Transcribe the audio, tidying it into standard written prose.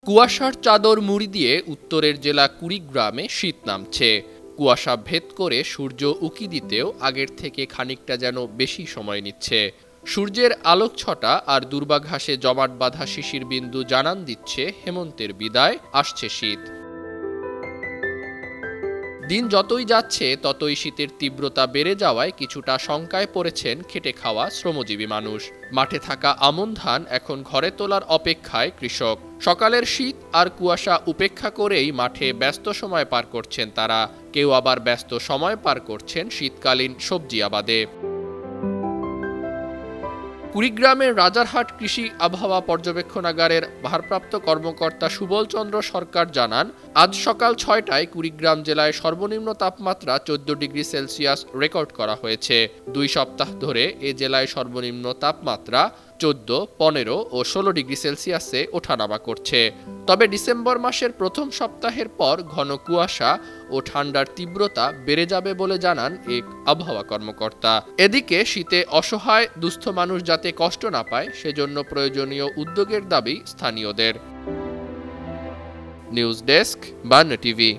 কুয়াশার চাদর মুড়ি দিয়ে উত্তরের জেলা কুড়িগ্রামে শীত নামছে। কুয়াশা ভেদ করে সূর্য উঁকি দিতেও আগের থেকে খানিকটা যেন বেশি সময় নিচ্ছে। সূর্যের আলোকছটা আর দুর্বাঘাসে জমাট বাঁধা শিশির বিন্দু জানান দিচ্ছে হেমন্তের বিদায়, আসছে শীত। দিন যতই যাচ্ছে ততই শীতের তীব্রতা বেড়ে যাওয়ায় কিছুটা শঙ্কায় পড়েছেন খেটে খাওয়া শ্রমজীবী মানুষ। মাঠে থাকা আমন ধান এখন ঘরে তোলার অপেক্ষায় কৃষক। সকালের শীত আর কুয়াশা উপেক্ষা করেই মাঠে ব্যস্ত সময় পার করছেন তারা। কেউ আবার ব্যস্ত সময় পার করছেন শীতকালীন সবজি আবাদে। কুড়িগ্রামের রাজারহাট কৃষি আবহাওয়া পর্যবেক্ষণাগারের ভারপ্রাপ্ত কর্মকর্তা সুবল চন্দ্র সরকার জানান, আজ সকাল ৬টায় কুড়িগ্রাম জেলায় সর্বনিম্ন তাপমাত্রা ১৪ ডিগ্রি সেলসিয়াস রেকর্ড করা হয়েছে। ২ সপ্তাহ ধরে এ জেলায় সর্বনিম্ন তাপমাত্রা ১৪, ১৫ ও ১৬ ডিগ্রি সেলসিয়াসে ওঠানামা করছে। তবে ডিসেম্বর মাসের প্রথম সপ্তাহের পর ঘন কুয়াশা ও ঠান্ডার তীব্রতা বেড়ে যাবে বলে জানান এক আবহাওয়া কর্মকর্তা। এদিকে শীতে অসহায় দুস্থ মানুষ যাতে কষ্ট না পায় সেজন্য প্রয়োজনীয় উদ্যোগের দাবি স্থানীয়দের। নিউজ ডেস্ক, বান্না টিভি।